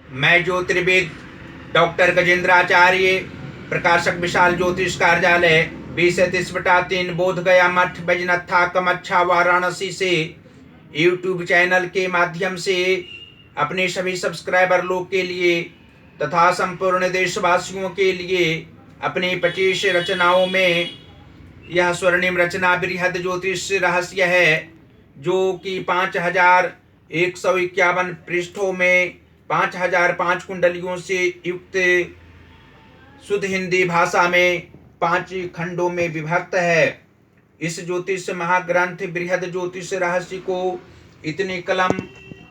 मैं ज्योतिर्विद डॉक्टर गजेंद्राचार्य, प्रकाशक विशाल ज्योतिष कार्यालय 20-3 बोध गया मठ बैजनाथा कमच्छा वाराणसी से यूट्यूब चैनल के माध्यम से अपने सभी सब्सक्राइबर लोग के लिए तथा संपूर्ण देशवासियों के लिए अपनी 25 रचनाओं में यह स्वर्णिम रचना बृहद ज्योतिष रहस्य है, जो कि 5151 पृष्ठों में 5005 कुंडलियों से युक्त शुद्ध हिंदी भाषा में 5 खंडों में विभक्त है। इस ज्योतिष महाग्रंथ बृहद ज्योतिष रहस्य को इतने कलम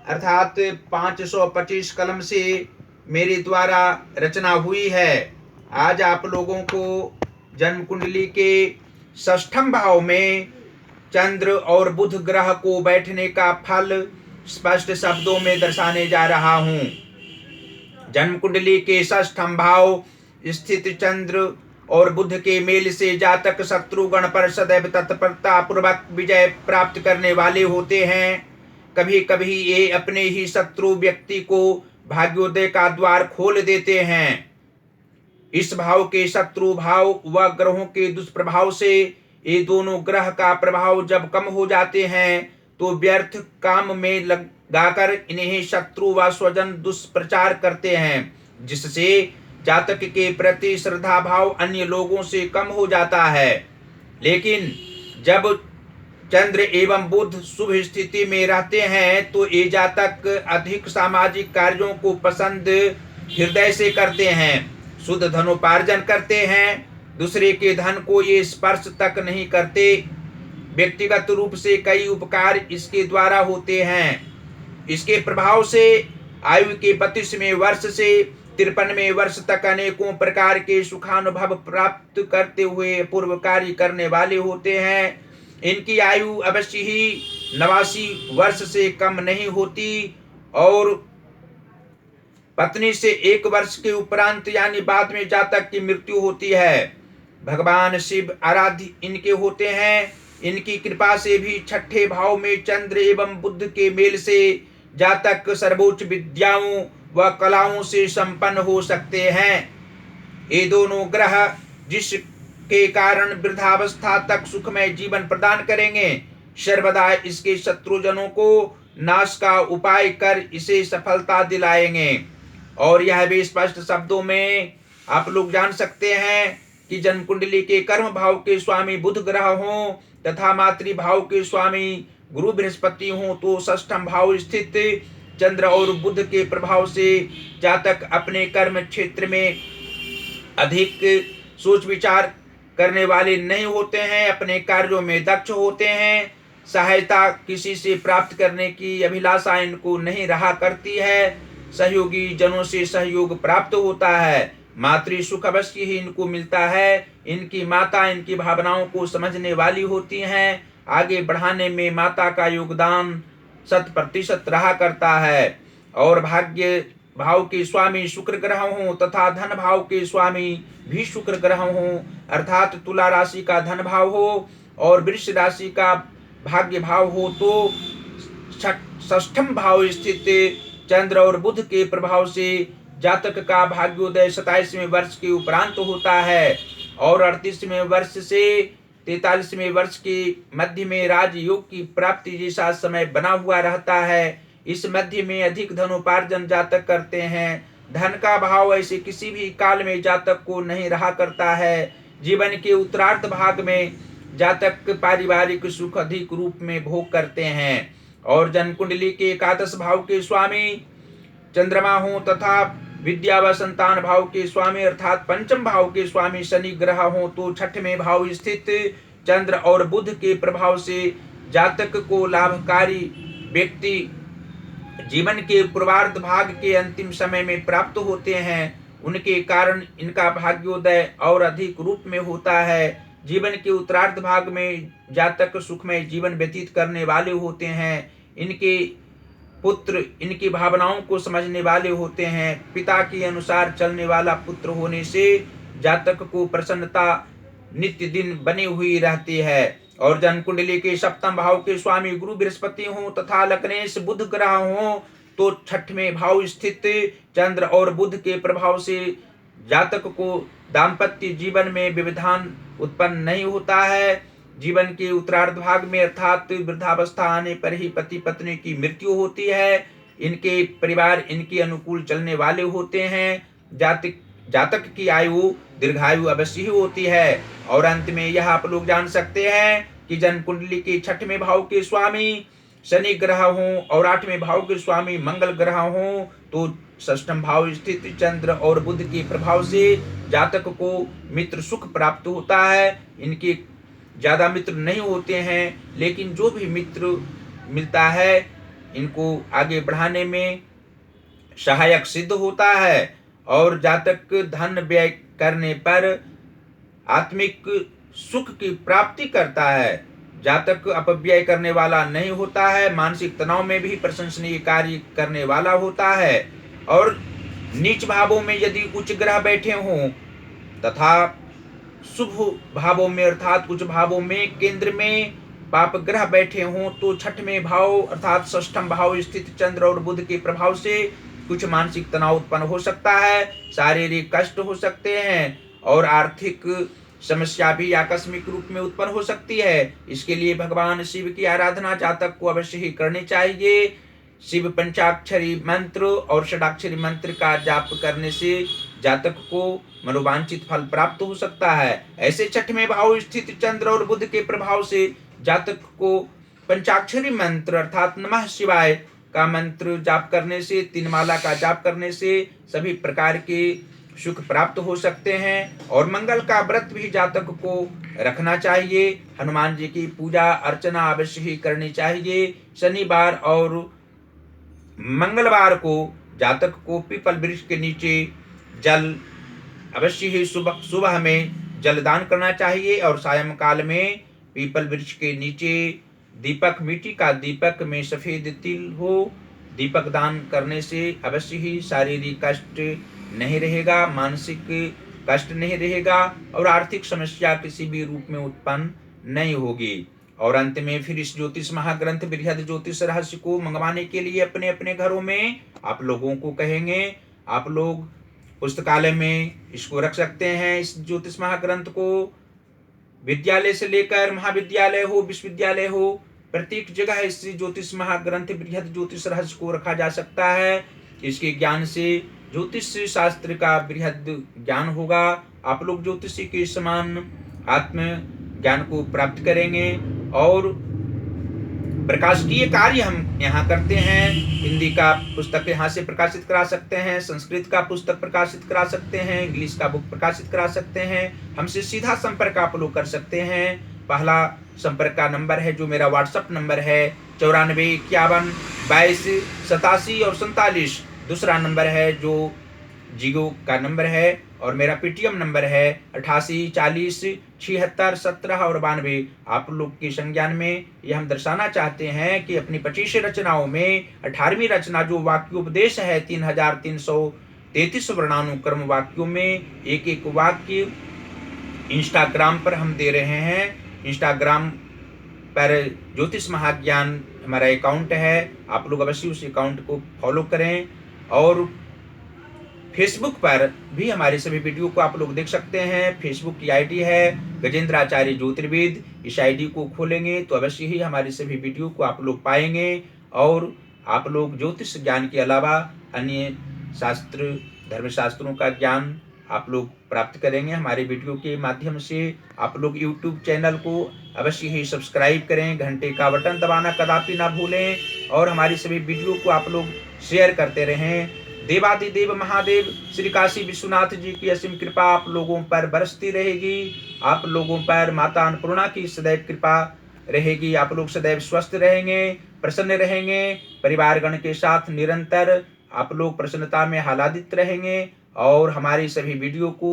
अर्थात 525 कलम से मेरे द्वारा रचना हुई है। आज आप लोगों को जन्म कुंडली के षष्ठम भाव में चंद्र और बुध ग्रह को बैठने का फल स्पष्ट शब्दों में दर्शाने जा रहा हूं। जन्म कुंडली के षष्ठम भाव स्थित चंद्र और बुध के मेल से जातक शत्रुगण पर सदैव तत्परता पूर्वक विजय प्राप्त करने वाले होते हैं। कभी कभी ये अपने ही शत्रु व्यक्ति को भाग्योदय का द्वार खोल देते हैं। इस भाव के शत्रु भाव व ग्रहों के दुष्प्रभाव से ये दोनों ग्रह का प्रभाव जब कम हो जाते हैं तो व्यर्थ काम में लगाकर इन्हें शत्रु व स्वजन दुष्प्रचार करते हैं, जिससे जातक के प्रति श्रद्धा भाव अन्य लोगों से कम हो जाता है। लेकिन जब चंद्र एवं बुध शुभ स्थिति में रहते हैं तो ये जातक अधिक सामाजिक कार्यों को पसंद हृदय से करते हैं, शुद्ध धनोपार्जन करते हैं, दूसरे के धन को ये स्पर्श तक नहीं करते। व्यक्तिगत रूप से कई उपकार इसके द्वारा होते हैं। इसके प्रभाव से आयु के 32वें वर्ष से 53वें वर्ष तक अनेकों प्रकार के सुखानुभव प्राप्त करते हुए पूर्व कार्य करने वाले होते हैं। इनकी आयु अवश्य ही 89 वर्ष से कम नहीं होती और पत्नी से 1 वर्ष के उपरांत यानी बाद में जातक की मृत्यु होती है। भगवान शिव आराध्य इनके होते हैं। इनकी कृपा से भी छठे भाव में चंद्र एवं बुध के मेल से जातक सर्वोच्च विद्याओं व कलाओं से संपन्न हो सकते हैं। ये दोनों ग्रह जिसके कारण वृद्धावस्था तक सुखमय जीवन प्रदान करेंगे, सर्वदा इसके शत्रुजनों को नाश का उपाय कर इसे सफलता दिलाएंगे। और यह भी स्पष्ट शब्दों में आप लोग जान सकते हैं कि जन्म कुंडली के कर्म भाव के स्वामी बुध ग्रह हों तथा मातृभाव के स्वामी गुरु बृहस्पति हों तो षष्ठम भाव स्थित चंद्र और बुध के प्रभाव से जातक अपने कर्म क्षेत्र में अधिक सोच विचार करने वाले नहीं होते हैं, अपने कार्यों में दक्ष होते हैं। सहायता किसी से प्राप्त करने की अभिलाषा इनको नहीं रहा करती है। सहयोगी जनों से सहयोग प्राप्त होता है। मातृ सुख अवश्य ही इनको मिलता है। इनकी माता इनकी भावनाओं को समझने वाली होती हैं। आगे बढ़ाने में माता का योगदान 100% रहा करता है। और भाग्य भाव के स्वामी शुक्र ग्रह हों तथा धन भाव के स्वामी भी शुक्र ग्रह हों, अर्थात तुला राशि का धन भाव हो और वृष राशि का भाग्य भाव हो तो षष्ठम भाव स्थित चंद्र और बुध के प्रभाव से जातक का भाग्योदय 27वें वर्ष के उपरांत होता है और 38वें वर्ष से 43वें वर्ष के मध्य में राजयोग की प्राप्ति जैसा समय बना हुआ रहता है। इस मध्य में अधिक धनोपार्जन जातक करते हैं। धन का भाव ऐसे किसी भी काल में जातक को नहीं रहा करता है। जीवन के उत्तरार्ध भाग में जातक पारिवारिक सुख अधिक रूप में भोग करते हैं। और जन्म कुंडली के एकादश भाव के स्वामी चंद्रमा हों तथा विद्या व संतान भाव के स्वामी अर्थात पंचम भाव के स्वामी शनि ग्रह हों तो छठवें भाव स्थित चंद्र और बुध के प्रभाव से जातक को लाभकारी व्यक्ति जीवन के पूर्वार्ध भाग के अंतिम समय में प्राप्त होते हैं। उनके कारण इनका भाग्योदय और अधिक रूप में होता है। जीवन के उत्तरार्ध भाग में जातक सुखमय जीवन व्यतीत करने वाले होते हैं। इनके पुत्र इनकी भावनाओं को समझने वाले होते हैं। पिता के अनुसार चलने वाला पुत्र होने से जातक को प्रसन्नता नित्य दिन बनी हुई रहती है। और जन्म कुंडली के सप्तम भाव के स्वामी गुरु बृहस्पति हों तथा लग्नेश बुध ग्रह हों तो छठवें भाव स्थित चंद्र और बुध के प्रभाव से जातक को दाम्पत्य जीवन में व्यवधान उत्पन्न नहीं होता है। जीवन के उत्तरार्ध भाग में अर्थात वृद्धावस्था आने पर ही पति पत्नी की मृत्यु होती है। इनके परिवार इनके अनुकूल चलने वाले होते हैं। जातक की आयु दीर्घायु अवश्य ही होती है। और अंत में यह आप लोग जान सकते हैं कि जन्म कुंडली के छठवें भाव के स्वामी शनि ग्रह हों और आठवें भाव के स्वामी मंगल ग्रह हों तो षष्ठम भाव स्थित चंद्र और बुध के प्रभाव से जातक को मित्र सुख प्राप्त होता है। इनके ज्यादा मित्र नहीं होते हैं, लेकिन जो भी मित्र मिलता है इनको आगे बढ़ाने में सहायक सिद्ध होता है। और जातक धन व्यय करने पर आत्मिक सुख की प्राप्ति करता है। जातक अपव्यय करने वाला नहीं होता है। मानसिक तनाव में भी प्रशंसनीय कार्य करने वाला होता है। और नीच भावों में यदि उच्च ग्रह बैठे हों तथा शुभ भावों में अर्थात उच्च भावों में केंद्र में पाप ग्रह बैठे हों तो छठवें भाव अर्थात षष्ठम भाव स्थित चंद्र और बुध के प्रभाव से कुछ मानसिक तनाव उत्पन्न हो सकता है, शारीरिक कष्ट हो सकते हैं और आर्थिक समस्या भी आकस्मिक रूप में उत्पन्न हो सकती है। इसके लिए भगवान शिव की आराधना जातक को अवश्य ही करनी चाहिए। शिव पंचाक्षरी मंत्र और षडाक्षरी मंत्र का जाप करने से जातक को मनोवांछित फल प्राप्त हो सकता है। ऐसे छठवें भाव स्थित चंद्र और बुध के प्रभाव से जातक को पंचाक्षरी मंत्र अर्थात नमः शिवाय का मंत्र जाप करने से, तीन माला का जाप करने से सभी प्रकार के सुख प्राप्त हो सकते हैं। और मंगल का व्रत भी जातक को रखना चाहिए। हनुमान जी की पूजा अर्चना अवश्य ही करनी चाहिए। शनिवार और मंगलवार को जातक को पीपल वृक्ष के नीचे जल अवश्य ही सुबह में जलदान करना चाहिए और सायंकाल में पीपल वृक्ष के नीचे दीपक, मिट्टी का दीपक में सफेद तिल हो, दीपक दान करने से अवश्य ही शारीरिक कष्ट नहीं रहेगा, मानसिक कष्ट नहीं रहेगा और आर्थिक समस्या किसी भी रूप में उत्पन्न नहीं होगी। और अंत में फिर इस ज्योतिष महाग्रंथ बृहद ज्योतिष रहस्य को मंगवाने के लिए अपने अपने घरों में आप लोगों को कहेंगे। आप लोग पुस्तकालय में इसको रख सकते हैं। इस ज्योतिष महाग्रंथ को विद्यालय से लेकर महाविद्यालय हो, विश्वविद्यालय हो, प्रत्येक जगह इस ज्योतिष महाग्रंथ बृहद ज्योतिष रहस्य को रखा जा सकता है। इसके ज्ञान से ज्योतिष शास्त्र का बृहद ज्ञान होगा। आप लोग ज्योतिषी के समान आत्म ज्ञान को प्राप्त करेंगे। और प्रकाशकीय कार्य हम यहाँ करते हैं। हिंदी का पुस्तक यहाँ से प्रकाशित करा सकते हैं, संस्कृत का पुस्तक प्रकाशित करा सकते हैं, इंग्लिश का बुक प्रकाशित करा सकते हैं। हमसे सीधा संपर्क आप लोग कर सकते हैं। पहला संपर्क का नंबर है जो मेरा व्हाट्सएप नंबर है 94 51 22 87 और 47। दूसरा नंबर है जो जियो का नंबर है और मेरा पेटीएम नंबर है 88 40 76 17 और 92। आप लोग के संज्ञान में यह हम दर्शाना चाहते हैं कि अपनी 25 रचनाओं में 18वीं रचना जो वाक्योपदेश है 3333 वर्णानुक्रम वाक्यों में एक एक वाक्य इंस्टाग्राम पर हम दे रहे हैं। इंस्टाग्राम पर ज्योतिष महाज्ञान हमारा अकाउंट है। आप लोग अवश्य उस अकाउंट को फॉलो करें। और फेसबुक पर भी हमारे सभी वीडियो को आप लोग देख सकते हैं। फेसबुक की आईडी है गजेंद्र आचार्य ज्योतिर्विद। इस आईडी को खोलेंगे तो अवश्य ही हमारे सभी वीडियो को आप लोग पाएंगे। और आप लोग ज्योतिष ज्ञान के अलावा अन्य शास्त्र, धर्मशास्त्रों का ज्ञान आप लोग प्राप्त करेंगे हमारे वीडियो के माध्यम से। आप लोग यूट्यूब चैनल को अवश्य ही सब्सक्राइब करें, घंटे का बटन दबाना कदापि ना भूलें और हमारी सभी वीडियो को आप लोग शेयर करते रहें। देवादिदेव महादेव श्री काशी विश्वनाथ जी की असीम कृपा आप लोगों पर बरसती रहेगी। आप लोगों पर माता अन्नपूर्णा की सदैव कृपा रहेगी। आप लोग सदैव स्वस्थ रहेंगे, प्रसन्न रहेंगे, परिवारगण के साथ निरंतर आप लोग प्रसन्नता में आह्लादित रहेंगे। और हमारी सभी वीडियो को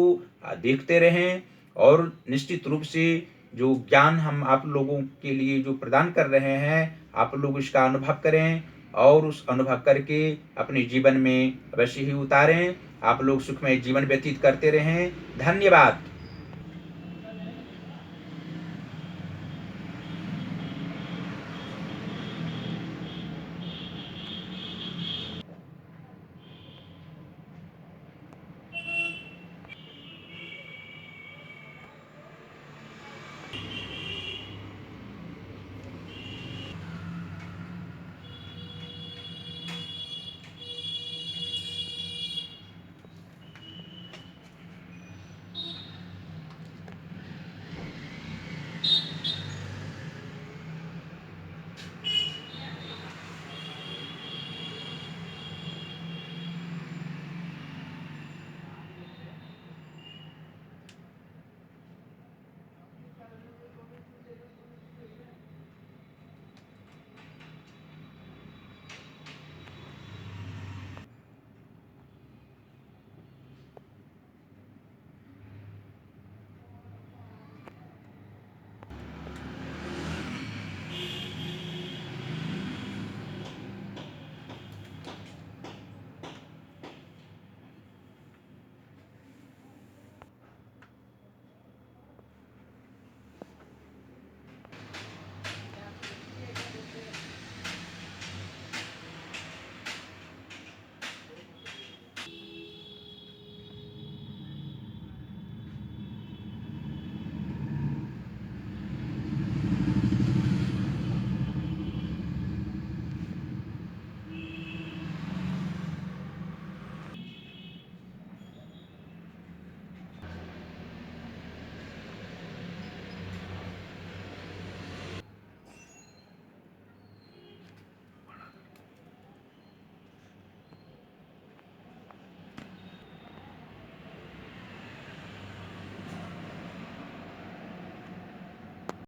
देखते रहें और निश्चित रूप से जो ज्ञान हम आप लोगों के लिए जो प्रदान कर रहे हैं आप लोग इसका अनुभव करें और उस अनुभव करके अपने जीवन में अवश्य ही उतारें। आप लोग सुखमय जीवन व्यतीत करते रहें। धन्यवाद।